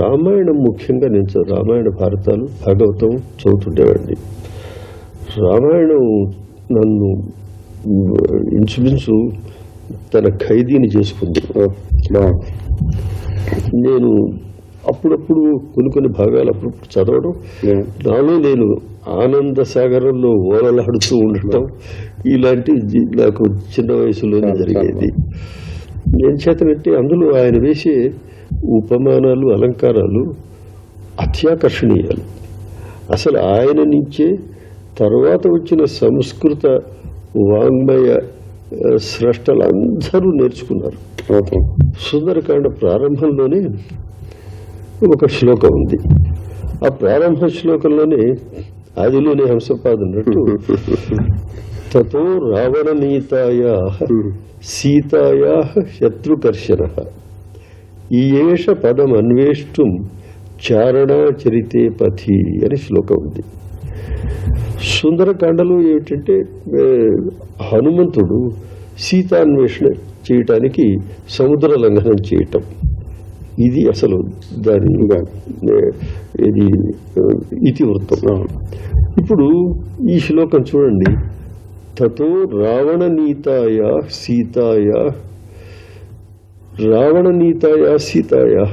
రామాయణం ముఖ్యంగా నేను రామాయణ భారతాలు భాగవతం చదువుతుండేవాడిని. రామాయణం నన్ను ఇంచుమించు తన ఖైదీని చేసుకుంది. నేను అప్పుడప్పుడు కొన్ని భాగాలు అప్పుడప్పుడు చదవడం, నాలో నేను ఆనంద సాగరంలో ఓలలాడుతూ ఉండటం ఇలాంటి నాకు చిన్న వయసులోనే జరిగేది. ఏం చేతనంటే అందులో ఆయన వేసే ఉపమానాలు, అలంకారాలు అత్యాకర్షణీయాలు. అసలు ఆయన నుంచే తర్వాత వచ్చిన సంస్కృత వాంగ్మయ స్రష్టలందరూ నేర్చుకున్నారు. సుందరకాండ ప్రారంభంలోనే ఒక శ్లోకం ఉంది. ఆ ప్రారంభ శ్లోకంలోనే ఆదిలోనే హంసపాదున్నట్టు తతో రావణనీతాయా సీతాయా శత్రుకర్షణ ఈయేష పదం అన్వేష్టం చారణాచరితే పథి అని శ్లోకం ఉంది. సుందరకాండలో ఏమిటంటే హనుమంతుడు సీతాన్వేషణ చేయటానికి సముద్ర లంఘనం చేయటం, ఇది అసలు దాని ఇది ఇతివృత్తం. ఇప్పుడు ఈ శ్లోకం చూడండి. తతో రావణనీతాయా సీతాయా, రావణనీతాయా సీతాయా,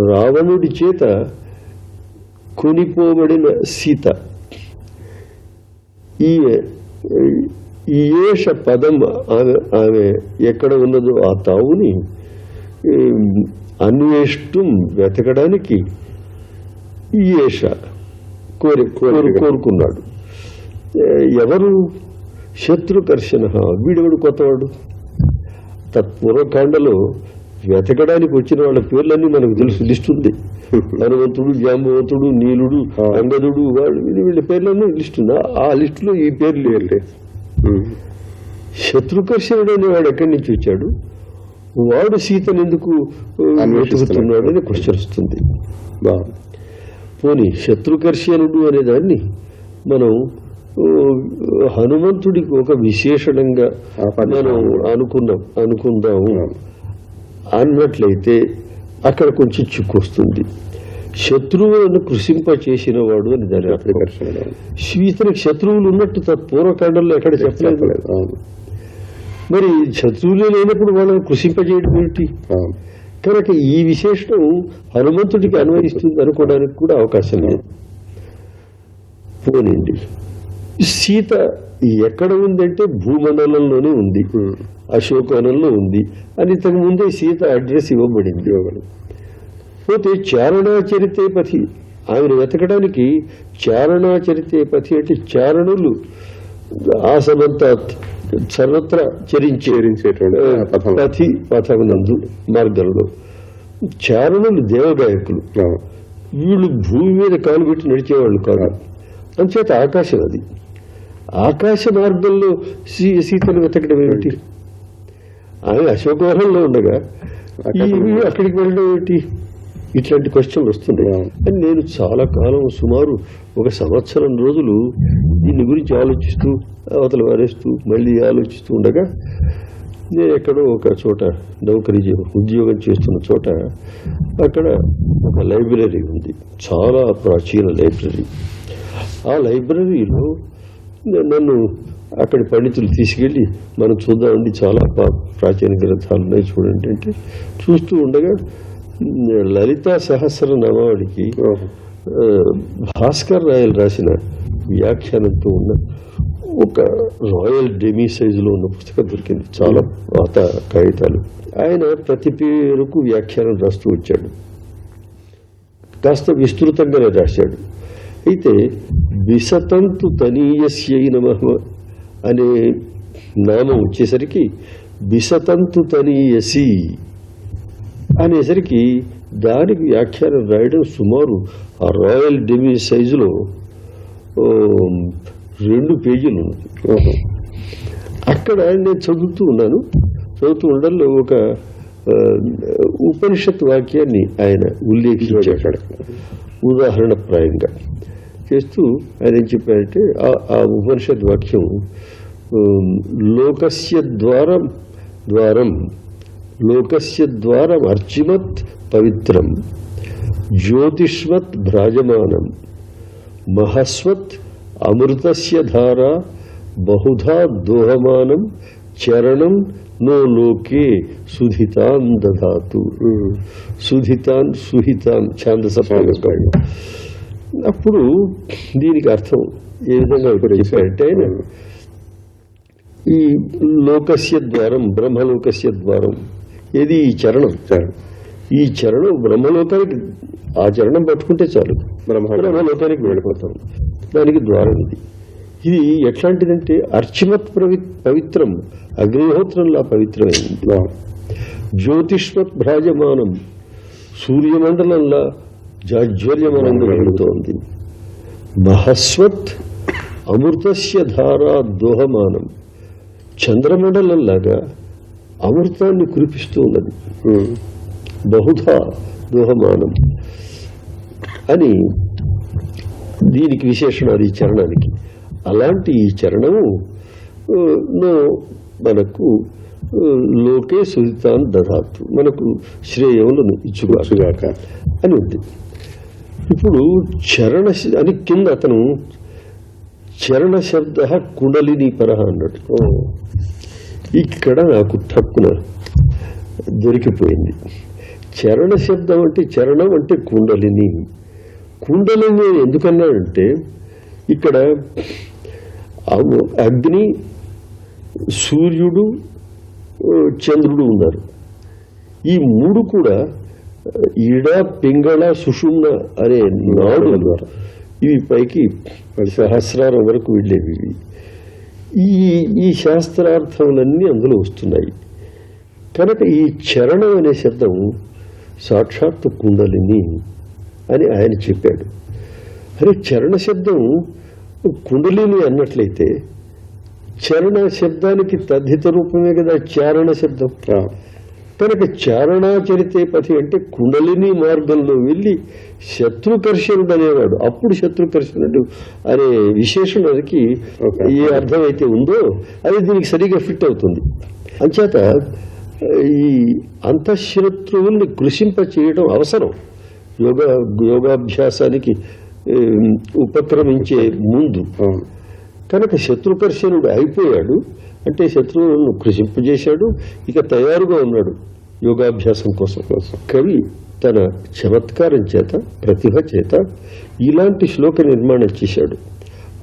రావణుడి చేత కొనిపోబడిన సీత. ఈ ఏష పదం ఆమె ఎక్కడ ఉన్నదో ఆ తావుని అన్వేష్టం వెతకడానికి ఈ ఏష కోరుకున్నాడు. ఎవరు? శత్రుకర్షణ. వీడెవడు? కొత్తవాడు. తత్పూర్వకాండలో వెతకడానికి వచ్చిన వాళ్ళ పేర్లన్నీ మనకు తెలుసు, లిస్ట్ ఉంది. హనుమంతుడు, జాంబవంతుడు, నీలుడు, అంగదుడు, వీళ్ళ పేర్లన్నీ లిస్ట్ ఉంది. ఆ లిస్టులో ఈ పేర్లు లేవు. శత్రుకర్షణుడు అనేవాడు ఎక్కడి నుంచి వచ్చాడు? వాడు సీతను ఎందుకు వెతుకుతున్నాడు అని క్వశ్చన్ వస్తుంది. పోనీ శత్రుకర్షణుడు అనే దాన్ని మనం హనుమంతుడికి ఒక విశేషణంగా మనం అనుకుందాము అన్నట్లయితే అక్కడ కొంచెం చిక్కు వస్తుంది. శత్రువులను కృషింప చేసిన వాడు అని దాని ఇతనికి శత్రువులు ఉన్నట్టు పూర్వకాండంలో ఎక్కడ చెప్పలేదు. మరి శత్రువులే లేనప్పుడు వాళ్ళని కృషింపజేయడం ఏమిటి? కనుక ఈ విశేషణం హనుమంతుడికి అన్వయిస్తుంది అనుకోవడానికి కూడా అవకాశం లేదు. పోనండి, సీత ఎక్కడ ఉందంటే భూమండలంలోనే ఉంది, అశోకవనంలో ఉంది అని ఇంతకు ముందే సీత అడ్రస్ ఇవ్వబడింది. పోతే చారణాచరితే పథి, ఆమెను వెతకడానికి చారణాచరితే పథి అంటే చారణులు ఆసమంతా సర్వత్రా చరించేటువంటి పథమునందు మార్గంలో చారణులు దేవగాయకులు. వీళ్ళు భూమి మీద కాలు పెట్టి నడిచేవాళ్ళు కాదు. అంచేత ఆకాశం అది. ఆకాశ మార్గంలో సీతను వెతకడం ఏమిటి? ఆమె అశోకవనంలో ఉండగా అక్కడికి వెళ్ళడం ఏమిటి? ఇట్లాంటి క్వశ్చన్లు వస్తున్నాయి. అని నేను చాలా కాలం, సుమారు 1 సంవత్సరం రోజులు దీని గురించి ఆలోచిస్తూ అవతల వారేస్తూ మళ్ళీ ఆలోచిస్తూ ఉండగా నేను ఎక్కడో ఒక చోట నౌకరీ ఉద్యోగం చేస్తున్న చోట అక్కడ ఒక లైబ్రరీ ఉంది, చాలా ప్రాచీన లైబ్రరీ. ఆ లైబ్రరీలో నన్ను అక్కడి పండితులు తీసుకెళ్ళి మనం చూద్దామండి, చాలా ప్రాచీన గ్రంథాలు ఉన్నాయి చూడండి అంటే చూస్తూ ఉండగా లలితా సహస్రనామావళికి భాస్కర్ రాయల్ రాసిన వ్యాఖ్యానంతో ఉన్న ఒక రాయల్ డెమీ సైజులో ఉన్న పుస్తకం దొరికింది. చాలా పాత కాగితాలు. ఆయన ప్రతి పేరుకు వ్యాఖ్యానం రాస్తూ వచ్చాడు. కాస్త విస్తృతంగానే రాశాడు. అయితే విసతంతు తనీయస్యై నమః అనే నామం వచ్చేసరికి విసతంతు తనీయసి అనేసరికి దానికి వ్యాఖ్యానం రాయడం సుమారు ఆ రాయల్ డెమీ సైజులో 2 పేజీలు ఉన్నది. అక్కడ నేను చదువుతూ ఉండడంలో ఒక ఉపనిషత్ వాక్యాన్ని ఆయన ఉల్లేఖించాడు ఉదాహరణప్రాయంగా చేస్తూ. ఆయన ఏం చెప్పారంటే ఆ ఉపనిషత్ వాక్యం లోకస్య ద్వారం అర్చిమత్ పవిత్రం జ్యోతిష్మత్ భ్రాజమానం మహస్వత్ అమృతస్య ధార బహుధా దోహమానం చరణం నో లోకే సుధితాన్ దధాతు. సుధితాన్ సుహితాన్ ఛాందసప్రయోగం. అప్పుడు దీనికి అర్థం ఏ విధంగా చెప్పారంటే ఆయన ఈ లోకస్య ద్వారం బ్రహ్మలోకస్య ద్వారం ఏది ఈ చరణం. ఈ చరణం బ్రహ్మలోకానికి ఆ చరణం పట్టుకుంటే చాలు బ్రహ్మలోకానికి వెళ్ళిపోతాం. దానికి ద్వారం ఇది. ఇది ఎట్లాంటిదంటే అర్చిమత్ పవిత్రం, అగ్నిహోత్రంలా పవిత్రమైంది. జ్యోతిష్మత్ భ్రాజమానం, సూర్యమండలంలా జాజ్వల్యమానంగా వెలుగుతోంది. మహస్వత్ అమృతస్య ధారా దోహమానం, చంద్రమండలంలాగా అమృతాన్ని కురిపిస్తూ ఉన్నది. బహుధా దోహమానం అని దీనికి విశేషణ అది చరణానికి. అలాంటి ఈ చరణము మనకు లోకే సుహితాన్ దధాతు, మనకు శ్రేయములను ఇచ్చుగాక అని ఉంది. ఇప్పుడు చరణ అని కింద అతను చరణ శబ్ద కుండలిని పరహ అన్నాడు. ఇక్కడ నాకు తక్కువ దొరికిపోయింది. చరణ శబ్దం అంటే చరణం అంటే కుండలిని. కుండలిని ఎందుకన్నాడంటే ఇక్కడ అగ్ని, సూర్యుడు, చంద్రుడు ఉన్నారు. ఈ మూడు కూడా ఈడ, పింగళ, సుషుమ్న అనే నాడులు ఇవి పైకి సహస్రారం వరకు వెళ్ళేవి. ఈ శాస్త్రార్థములన్నీ అందులో వస్తున్నాయి. కనుక ఈ చరణం అనే శబ్దం సాక్షాత్తు కుండలిని అని ఆయన చెప్పాడు. అరే చరణ శబ్దం కుండలిని అన్నట్లయితే చరణ శబ్దానికి తద్ధిత రూపమే కదా చారణ శబ్దం. కనుక చారణాచరితే పథి అంటే కుండలిని మార్గంలో వెళ్ళి శత్రుకర్షణుడు అనేవాడు. అప్పుడు శత్రుకర్షణుడు అనే విశేషణానికి ఏ అర్థం అయితే ఉందో అది దీనికి సరిగా ఫిట్ అవుతుంది. అంచేత ఈ అంతఃశత్రువుల్ని కృషింప చేయడం అవసరం యోగాభ్యాసానికి ఉపక్రమించే ముందు. కనుక శత్రుకర్షణుడు అయిపోయాడు అంటే శత్రువులను కృషింపజేశాడు. ఇక తయారుగా ఉన్నాడు యోగాభ్యాసం కోసం. కవి తన చమత్కారం చేత, ప్రతిభ చేత ఇలాంటి శ్లోక నిర్మాణం చేశాడు.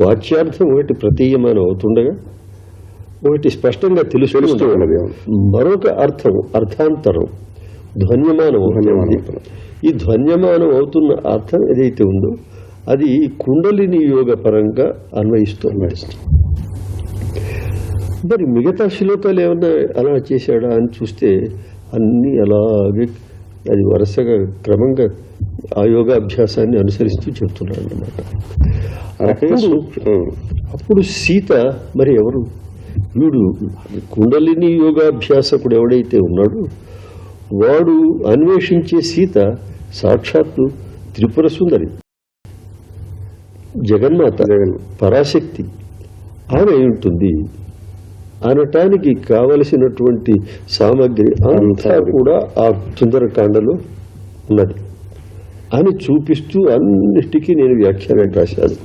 వాచ్యార్థం ఒకటి ప్రతీయమానం అవుతుండగా ఒకటి స్పష్టంగా తెలుస్తూ ఉన్నది. మరొక అర్థాంతరం ధ్వన్యమానం అవుతుంది. ఈ ధ్వన్యమానం అవుతున్న అర్థం ఏదైతే ఉందో అది కుండలిని యోగ పరంగా అన్వయిస్తున్నాడు. మరి మిగతా శ్లోకాలు ఏమన్నా అలా చేశాడా అని చూస్తే అన్నీ అలాగే అది వరుసగా క్రమంగా ఆ యోగాభ్యాసాన్ని అనుసరిస్తూ చెప్తున్నాడు అన్నమాట. అప్పుడు సీత మరి ఎవరు? వీడు కుండలిని యోగాభ్యాసకుడు ఎవడైతే ఉన్నాడో వాడు అన్వేషించే సీత సాక్షాత్తు త్రిపుర సుందరి, జగన్మాత, పరాశక్తి ఆమె ఉంటుంది అనటానికి కావలసినటువంటి సామగ్రి అంతా కూడా ఆ సుందరకాండలో ఉన్నది అని చూపిస్తూ అన్నిటికీ నేను వ్యాఖ్యానం రాశాను.